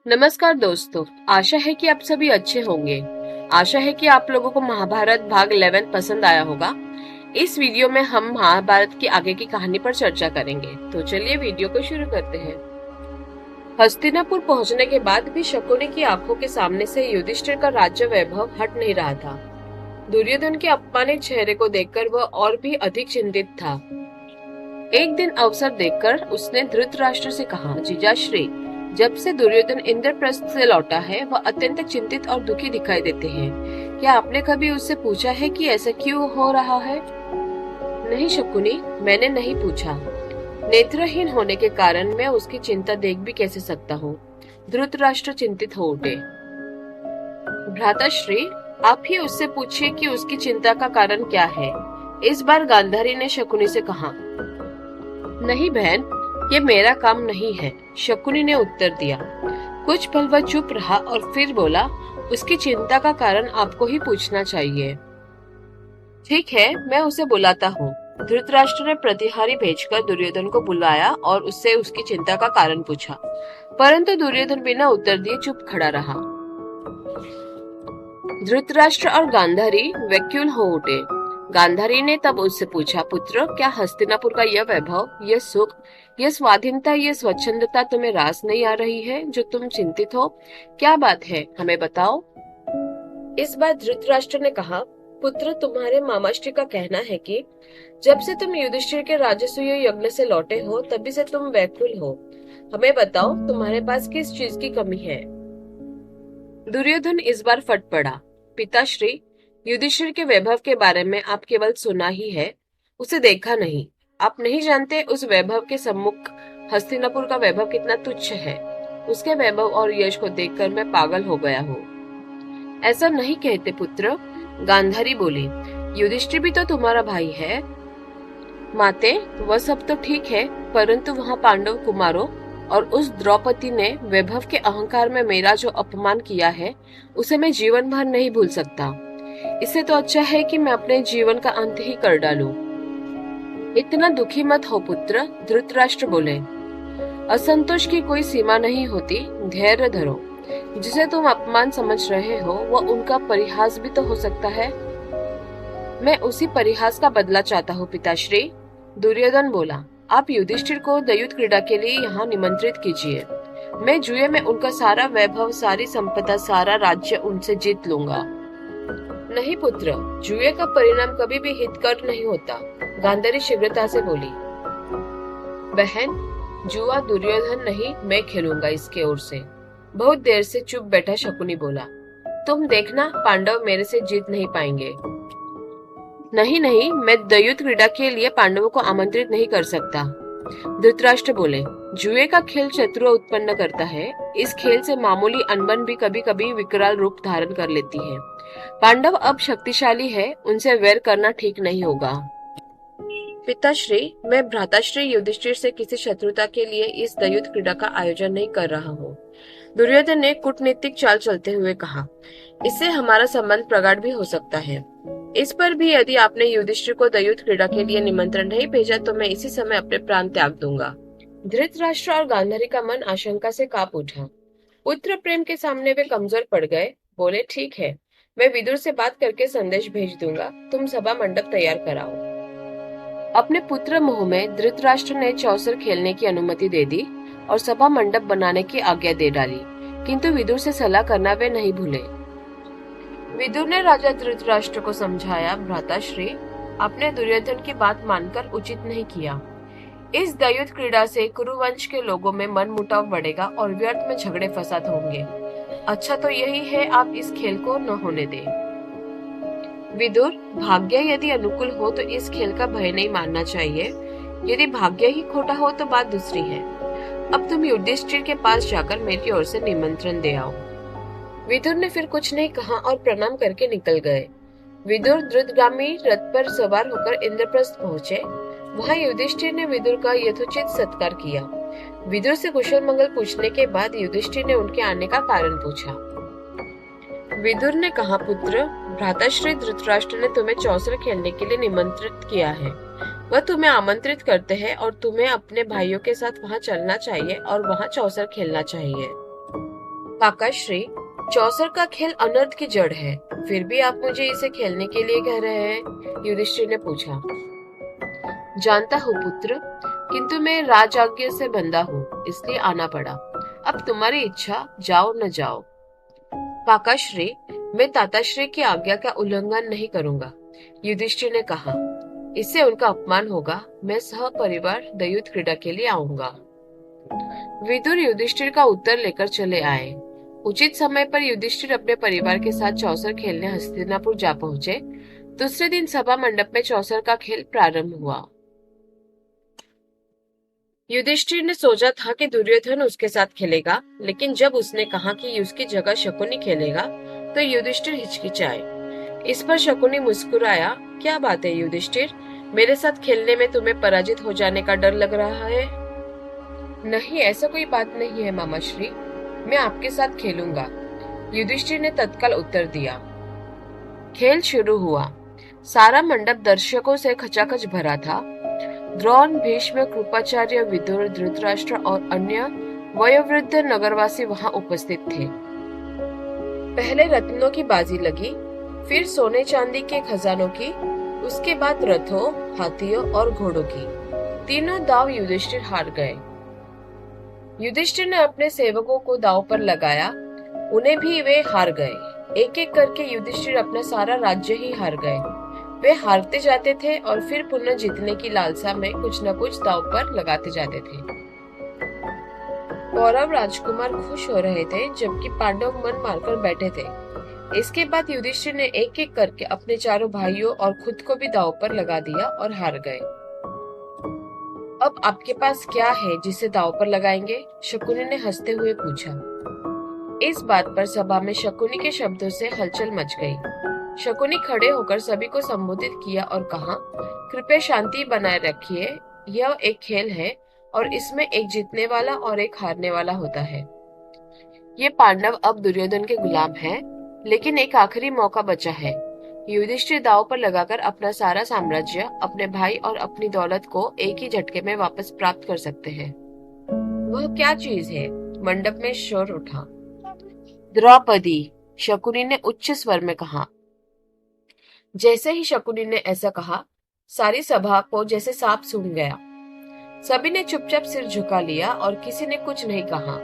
नमस्कार दोस्तों, आशा है कि आप सभी अच्छे होंगे। आशा है कि आप लोगों को महाभारत भाग 11 पसंद आया होगा। इस वीडियो में हम महाभारत की आगे की कहानी पर चर्चा करेंगे। तो चलिए वीडियो को शुरू करते हैं। हस्तिनापुर पहुंचने के बाद भी शकुनी की आंखों के सामने से युधिष्ठिर का राज्य वैभव हट नहीं रहा था। दुर्योधन के अपमानित चेहरे को देखकर वह और भी अधिक चिंतित था। एक दिन अवसर देखकर उसने धृतराष्ट्र से कहा, जीजाश्री, जब से दुर्योधन इंद्रप्रस्थ से लौटा है वह अत्यंत चिंतित और दुखी दिखाई देते हैं। क्या आपने कभी उससे पूछा है कि ऐसा क्यों हो रहा है? नहीं शकुनी, मैंने नहीं पूछा। नेत्रहीन होने के कारण मैं उसकी चिंता देख भी कैसे सकता हूँ। धृतराष्ट्र चिंतित हो उठे। भ्राताश्री, आप ही उससे पूछिए कि उसकी चिंता का कारण क्या है। इस बार गांधारी ने शकुनी से कहा। नहीं बहन, ये मेरा काम नहीं है, शकुनी ने उत्तर दिया। कुछ पल वह चुप रहा और फिर बोला, उसकी चिंता का कारण आपको ही पूछना चाहिए। ठीक है, मैं उसे बुलाता हूँ। धृतराष्ट्र ने प्रतिहारी भेजकर दुर्योधन को बुलाया और उससे उसकी चिंता का कारण पूछा, परंतु दुर्योधन बिना उत्तर दिए चुप खड़ा रहा। धृतराष्ट्र और गांधारी व्याकुल हो उठे। गांधारी ने तब उससे पूछा, पुत्र, क्या हस्तिनापुर का यह वैभव, यह सुख, यह स्वाधीनता, यह स्वच्छंदता तुम्हें रास नहीं आ रही है जो तुम चिंतित हो? क्या बात है, हमें बताओ। इस बार धृतराष्ट्र ने कहा, पुत्र, तुम्हारे मामाश्री का कहना है कि जब से तुम युधिष्ठिर के राजसूय यज्ञ से लौटे हो तभी से तुम व्याकुल हो। हमें बताओ, तुम्हारे पास किस चीज की कमी है? दुर्योधन इस बार फट पड़ा। पिताश्री, युधिष्ठिर के वैभव के बारे में आप केवल सुना ही है, उसे देखा नहीं। आप नहीं जानते उस वैभव के सम्मुख हस्तिनापुर का वैभव कितना तुच्छ है। उसके वैभव और यश को देखकर मैं पागल हो गया हूँ। ऐसा नहीं कहते पुत्र, गांधारी बोली। युधिष्ठिर भी तो तुम्हारा भाई है। माते, वह सब तो ठीक है, परंतु वहाँ पांडव कुमारों और उस द्रौपदी ने वैभव के अहंकार में मेरा जो अपमान किया है उसे मैं जीवन भर नहीं भूल सकता। इससे तो अच्छा है कि मैं अपने जीवन का अंत ही कर डालूं। इतना दुखी मत हो पुत्र, धृतराष्ट्र बोले। असंतोष की कोई सीमा नहीं होती, धैर्य धरो। जिसे तुम अपमान समझ रहे हो वह उनका परिहास भी तो हो सकता है। मैं उसी परिहास का बदला चाहता हूँ पिताश्री, दुर्योधन बोला। आप युधिष्ठिर को दयुत क्रीड़ा के लिए यहाँ निमंत्रित कीजिए। मैं जुए में उनका सारा वैभव, सारी संपदा, सारा राज्य उनसे जीत लूंगा। नहीं पुत्र, जुए का परिणाम कभी भी हितकर नहीं होता, गांधारी शीघ्रता से बोली। बहन, जुआ दुर्योधन नहीं, मैं खेलूंगा इसके ओर से। बहुत देर से चुप बैठा शकुनी बोला, तुम देखना, पांडव मेरे से जीत नहीं पाएंगे। नहीं नहीं, मैं दयुत क्रीड़ा के लिए पांडवों को आमंत्रित नहीं कर सकता। धृतराष्ट्र बोले, जुए का खेल शत्रु उत्पन्न करता है। इस खेल से मामूली अनबन भी कभी कभी विकराल रूप धारण कर लेती है। पांडव अब शक्तिशाली है, उनसे वैर करना ठीक नहीं होगा। पिताश्री, मैं भ्राताश्री युधिष्ठिर से किसी शत्रुता के लिए इस दयुत क्रीड़ा का आयोजन नहीं कर रहा हूँ। दुर्योधन ने कूटनीतिक चाल चलते हुए कहा, इससे हमारा संबंध प्रगाढ़ भी हो सकता है। इस पर भी यदि आपने युधिष्ठिर को दयुत क्रीड़ा के लिए निमंत्रण नहीं भेजा तो मैं इसी समय अपने प्राण त्याग दूंगा। धृतराष्ट्र और गांधारी का मन आशंका से कांप उठा। पुत्र प्रेम के सामने वे कमजोर पड़ गए। बोले, ठीक है, मैं विदुर से बात करके संदेश भेज दूंगा, तुम सभा मंडप तैयार कराओ। अपने पुत्र मोह में धृतराष्ट्र ने चौसर खेलने की अनुमति दे दी और सभा मंडप बनाने की आज्ञा दे डाली, किंतु विदुर से सलाह करना वे नहीं भूले। विदुर ने राजा धृतराष्ट्र को समझाया, भ्राताश्री, आपने दुर्योधन की बात मानकर उचित नहीं किया। इस दयुत क्रीड़ा से कुरुवंश के लोगों में मन मुटाव बढ़ेगा और व्यर्थ में झगड़े फसाद होंगे। अच्छा तो यही है, आप इस खेल को न होने दें। विदुर, भाग्य यदि अनुकूल हो तो इस खेल का भय नहीं मानना चाहिए। यदि भाग्य ही खोटा हो तो बात दूसरी है। अब तुम युधिष्ठिर के पास जाकर मेरी ओर से निमंत्रण दे आओ। विदुर ने फिर कुछ नहीं कहा और प्रणाम करके निकल गए। विदुर द्रुतगामी रथ पर सवार होकर इंद्रप्रस्थ पहुंचे। वहां युधिष्ठिर ने विदुर का यथोचित सत्कार किया। विदुर से कुशल मंगल पूछने के बाद युधिष्ठिर ने उनके आने का कारण पूछा। विदुर ने कहा, पुत्र, भ्राताश्री धृतराष्ट्र ने तुम्हें चौसर खेलने के लिए निमंत्रित किया है। वह तुम्हें आमंत्रित करते हैं और तुम्हें अपने भाइयों के साथ वहां चलना चाहिए और वहां चौसर खेलना चाहिए। काकाश्री, चौसर का खेल अनर्थ की जड़ है, फिर भी आप मुझे इसे खेलने के लिए कह रहे हैं? युधिष्ठिर ने पूछा। जानता हूँ पुत्र, किंतु मैं राजआज्ञा से बंधा हूँ, इसलिए आना पड़ा। अब तुम्हारी इच्छा, जाओ न जाओ। काकाश्री, मैं ताताश्री की आज्ञा का उल्लंघन नहीं करूंगा, युधिष्ठिर ने कहा। इससे उनका अपमान होगा। मैं सह परिवार दयुत क्रीड़ा के लिए आऊंगा। विदुर युधिष्ठिर का उत्तर लेकर चले आए। उचित समय पर युधिष्ठिर अपने परिवार के साथ चौसर खेलने हस्तिनापुर जा पहुंचे। दूसरे दिन सभा मंडप में चौसर का खेल प्रारंभ हुआ। युधिष्ठिर ने सोचा था कि दुर्योधन उसके साथ खेलेगा, लेकिन जब उसने कहा कि उसकी जगह शकुनी खेलेगा, तो युधिष्ठिर हिचकिचाए। इस पर शकुनी मुस्कुराया। क्या बात है युधिष्ठिर, मेरे साथ खेलने में तुम्हें पराजित हो जाने का डर लग रहा है? नहीं, ऐसा कोई बात नहीं है मामाश्री, मैं आपके साथ खेलूंगा, युधिष्ठिर ने तत्काल उत्तर दिया। खेल शुरू हुआ। सारा मंडप दर्शकों से खचाखच भरा था। द्रोण, भीष्म, कृपाचार्य, विदुर, धृतराष्ट्र और अन्य वयोवृद्ध नगरवासी वहां उपस्थित थे। पहले रत्नों की बाजी लगी, फिर सोने चांदी के खजानों की, उसके बाद रथों, हाथियों और घोड़ों की। तीनों दाव युधिष्ठिर हार गए। युधिष्ठिर ने अपने सेवकों को दांव पर लगाया, उन्हें भी वे हार गए। एक एक करके युधिष्ठिर अपना सारा राज्य ही हार गए। वे हारते जाते थे और फिर पुनः जीतने की लालसा में कुछ न कुछ दांव पर लगाते जाते थे। कौरव राजकुमार खुश हो रहे थे, जबकि पांडव मन मारकर बैठे थे। इसके बाद युधिष्ठिर ने एक एक करके अपने चारों भाइयों और खुद को भी दांव पर लगा दिया और हार गए। अब आपके पास क्या है जिसे दांव पर लगाएंगे? शकुनी ने हंसते हुए पूछा। इस बात पर सभा में शकुनी के शब्दों से हलचल मच गई। शकुनी खड़े होकर सभी को संबोधित किया और कहा, कृपया शांति बनाए रखिए। यह एक खेल है और इसमें एक जीतने वाला और एक हारने वाला होता है। ये पांडव अब दुर्योधन के गुलाम हैं, लेकिन एक आखिरी मौका बचा है। युधिष्ठिर दांव पर लगाकर अपना सारा साम्राज्य, अपने भाई और अपनी दौलत को एक ही झटके में वापस प्राप्त कर सकते हैं। वह क्या चीज है? मंडप में शोर उठा। द्रौपदी, शकुनी ने उच्च स्वर में कहा। जैसे ही शकुनी ने ऐसा कहा, सारी सभा को जैसे सांप सूंघ गया। सभी ने चुपचाप सिर झुका लिया और किसी ने कुछ नहीं कहा।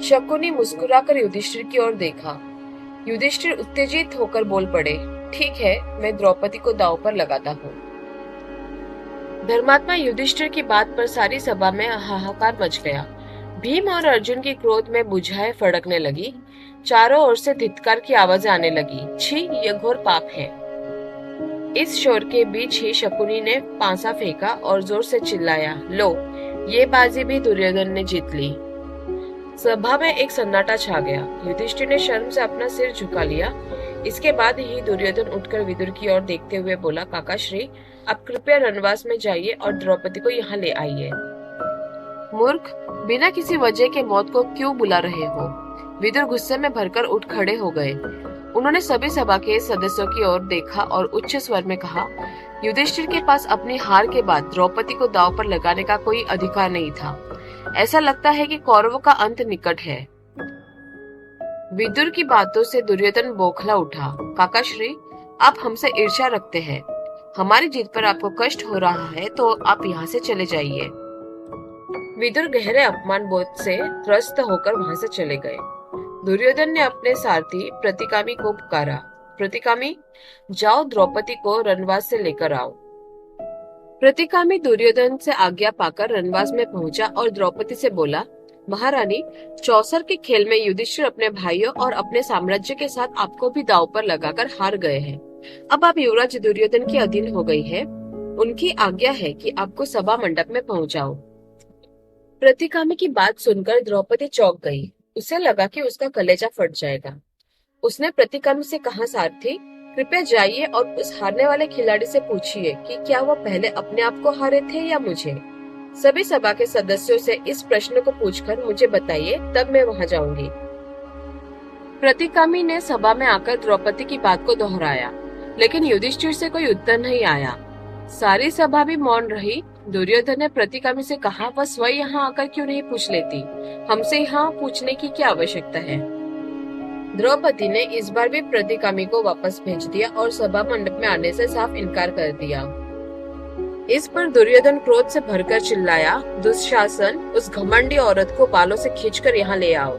शकुनी मुस्कुराकर युधिष्ठिर की ओर देखा। युधिष्ठिर उत्तेजित होकर बोल पड़े, ठीक है, मैं द्रौपदी को दांव पर लगाता हूँ। धर्मात्मा युधिष्ठिर की बात पर सारी सभा में हाहाकार मच गया। भीम और अर्जुन की क्रोध में बुझाएं फड़कने लगी। चारों ओर से धिक्कार की आवाज आने लगी। छी, यह घोर पाप है। इस शोर के बीच ही शकुनी ने पांसा फेंका और जोर से चिल्लाया, लो, ये बाजी भी दुर्योधन ने जीत ली। सभा में एक सन्नाटा छा गया। युधिष्ठिर ने शर्म से अपना सिर झुका लिया। इसके बाद ही दुर्योधन उठकर विदुर की ओर देखते हुए बोला, काकाश्री, आप कृपया रणवास में जाइए और द्रौपदी को यहाँ ले आइए। मूर्ख, बिना किसी वजह के मौत को क्यों बुला रहे हो? विदुर गुस्से में भरकर उठ खड़े हो गए। उन्होंने सभी सभा के सदस्यों की ओर देखा और उच्च स्वर में कहा, युधिष्ठिर के पास अपनी हार के बाद द्रौपदी को दांव पर लगाने का कोई अधिकार नहीं था। ऐसा लगता है कि कौरवों का अंत निकट है। विदुर की बातों से दुर्योधन बौखला उठा। काकाश्री, आप हमसे ईर्ष्या रखते हैं। हमारी जीत पर आपको कष्ट हो रहा है तो आप यहाँ से चले जाइए। विदुर गहरे अपमान बोध से त्रस्त होकर वहां से चले गए। दुर्योधन ने अपने सारथी प्रतिकामी को पुकारा। प्रतिकामी, जाओ द्रौपदी को रणवास से लेकर आओ। प्रतिकामी दुर्योधन से आज्ञा पाकर रणवास में पहुंचा और द्रौपदी से बोला, महारानी, चौसर के खेल में युधिष्ठिर अपने भाइयों और अपने साम्राज्य के साथ आपको भी दांव पर लगाकर हार गए हैं। अब आप युवराज दुर्योधन के अधीन हो गई है। उनकी आज्ञा है कि आपको सभा मंडप में पहुंचाओ। प्रतिकामी की बात सुनकर द्रौपदी चौंक गई। उसे लगा कि उसका कलेजा फट जाएगा। उसने प्रतिकामी से कहा, सारथी, कृपया जाइए और उस हारने वाले खिलाड़ी से पूछिए कि क्या वह पहले अपने आप को हारे थे या मुझे। सभी सभा के सदस्यों से इस प्रश्न को पूछकर मुझे बताइए, तब मैं वहां जाऊंगी। प्रतिकामी ने सभा में आकर द्रौपदी की बात को दोहराया, लेकिन युधिष्ठिर से कोई उत्तर नहीं आया। सारी सभा भी मौन रही दुर्योधन ने प्रतिगामी से कहा, वह स्वयं यहाँ आकर क्यों नहीं पूछ लेती? हमसे यहाँ पूछने की क्या आवश्यकता है? द्रौपदी ने इस बार भी प्रतिगामी को वापस भेज दिया और सभा मंडप में आने से साफ इनकार कर दिया। इस पर दुर्योधन क्रोध से भरकर चिल्लाया, दुशासन, उस घमंडी औरत को बालों से खींचकर यहाँ ले आओ।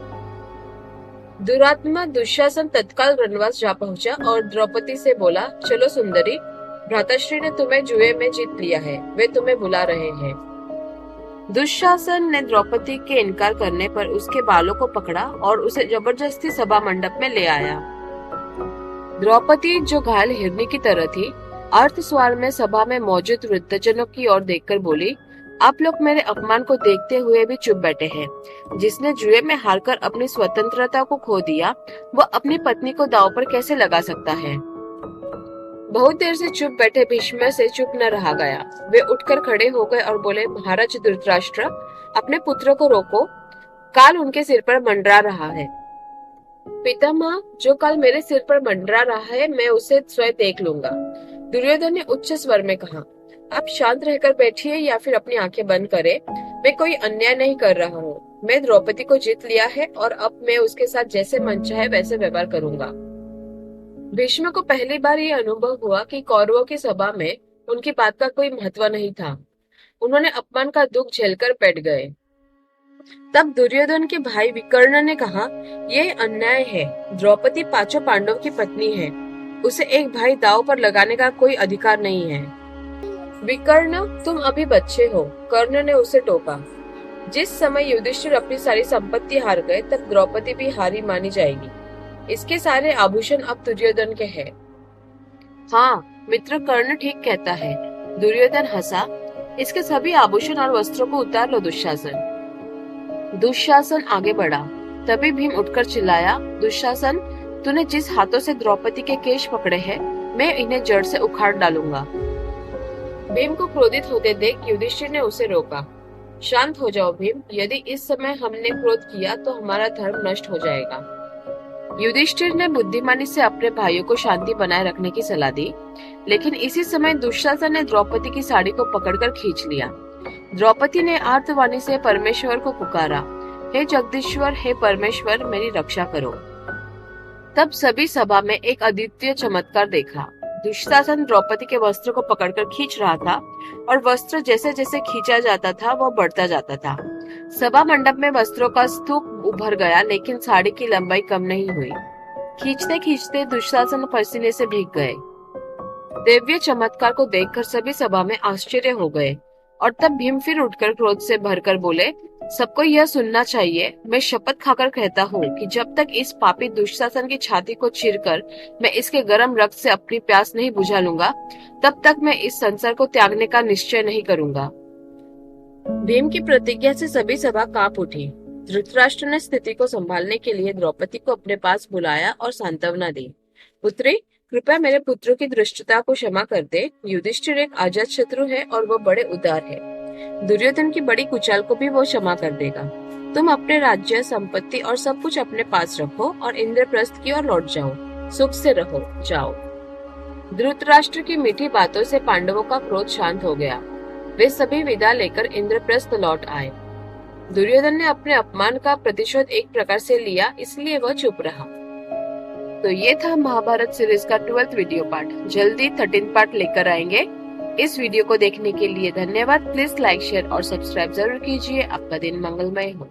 दुरात्मा दुशासन तत्काल रणवास जा पहुंचा और द्रौपदी से बोला, चलो सुंदरी, भ्राताश्री ने तुम्हें जुए में जीत लिया है, वे तुम्हें बुला रहे हैं। दुशासन ने द्रौपदी के इनकार करने पर उसके बालों को पकड़ा और उसे जबरदस्ती सभा मंडप में ले आया। द्रौपदी, जो घायल हिरनी की तरह थी, अर्धस्वर में सभा में मौजूद वृद्धजनों की ओर देखकर बोली, आप लोग मेरे अपमान को देखते हुए भी चुप बैठे हैं। जिसने जुए में हारकर अपनी स्वतंत्रता को खो दिया, वह अपनी पत्नी को दांव पर कैसे लगा सकता है? बहुत देर से चुप बैठे भीष्म से चुप न रहा गया। वे उठकर खड़े हो गए और बोले, महाराज धृतराष्ट्र, अपने पुत्र को रोको, काल उनके सिर पर मंडरा रहा है। पितामह, जो काल मेरे सिर पर मंडरा रहा है, मैं उसे स्वयं देख लूंगा। दुर्योधन ने उच्च स्वर में कहा, आप शांत रहकर बैठिए या फिर अपनी आंखें बंद करें। मैं कोई अन्याय नहीं कर रहा हूँ। मैं द्रौपदी को जीत लिया है और अब मैं उसके साथ जैसे मन चाहे वैसे व्यवहार करूंगा। भीष्म को पहली बार ये अनुभव हुआ कि कौरवों की सभा में उनकी बात का कोई महत्व नहीं था। उन्होंने अपमान का दुख झेलकर बैठ गए। तब दुर्योधन के भाई विकर्ण ने कहा, यह अन्याय है। द्रौपदी पांचों पांडव की पत्नी है। उसे एक भाई दांव पर लगाने का कोई अधिकार नहीं है। विकर्ण, तुम अभी बच्चे हो, कर्ण ने उसे टोका। जिस समय युधिष्ठिर अपनी सारी संपत्ति हार गए, तब द्रौपदी भी हारी मानी जाएगी। इसके सारे आभूषण अब दुर्योधन के हैं। हाँ, मित्र कर्ण ठीक कहता है। दुर्योधन हंसा। इसके सभी आभूषण और वस्त्रों को उतार लो दुशासन। दुशासन आगे बढ़ा। तभी भीम उठकर चिल्लाया, दुशासन, तूने जिस हाथों से द्रौपदी के केश पकड़े हैं, मैं इन्हें जड़ से उखाड़ डालूंगा। भीम को क्रोधित होते देख युधिष्ठिर ने उसे रोका। शांत हो जाओ भीम, यदि इस समय हमने क्रोध किया तो हमारा धर्म नष्ट हो जाएगा। युधिष्ठिर ने बुद्धिमानी से अपने भाइयों को शांति बनाए रखने की सलाह दी, लेकिन इसी समय दुशासन ने द्रौपदी की साड़ी को पकड़कर खींच लिया। द्रौपदी ने आर्तवाणी से परमेश्वर को पुकारा, हे जगदीश्वर, हे परमेश्वर, मेरी रक्षा करो। तब सभी सभा में एक अद्वितीय चमत्कार देखा। दुशासन द्रौपदी के वस्त्र को पकड़कर खींच रहा था और वस्त्र जैसे जैसे खींचा जाता था, वह बढ़ता जाता था। सभा मंडप में वस्त्रों का स्तूप उभर गया, लेकिन साड़ी की लंबाई कम नहीं हुई। खींचते खींचते दुशासन पसीने से भीग गए। दिव्य चमत्कार को देखकर सभी सभा में आश्चर्य हो गए और तब भीम फिर उठकर क्रोध से भरकर बोले, सबको यह सुनना चाहिए। मैं शपथ खाकर कहता हूँ कि जब तक इस पापी दुशासन की छाती को चीरकर मैं इसके गर्म रक्त से अपनी प्यास नहीं बुझा लूंगा, तब तक मैं इस संसार को त्यागने का निश्चय नहीं करूंगा। भीम की प्रतिज्ञा से सभी सभा कांप उठी। धृतराष्ट्र ने स्थिति को संभालने के लिए द्रौपदी को अपने पास बुलाया और सांत्वना दी। पुत्री, कृपया मेरे पुत्रों की दुष्टता को क्षमा कर दे। युधिष्ठिर एक अजात शत्रु है और वो बड़े उदार है। दुर्योधन की बड़ी कुचाल को भी वो क्षमा कर देगा। तुम अपने राज्य, संपत्ति और सब कुछ अपने पास रखो और इंद्रप्रस्थ की ओर लौट जाओ। सुख से रहो, जाओ। धृतराष्ट्र की मीठी बातों से पांडवों का क्रोध शांत हो गया। वे सभी विदा लेकर इंद्रप्रस्थ लौट आए। दुर्योधन ने अपने अपमान का प्रतिशोध एक प्रकार से लिया, इसलिए वह चुप रहा। तो ये था महाभारत सीरीज का 12th वीडियो पार्ट। जल्दी 13th पार्ट लेकर आएंगे। इस वीडियो को देखने के लिए धन्यवाद। प्लीज लाइक, शेयर और सब्सक्राइब जरूर कीजिए। आपका दिन मंगलमय हो।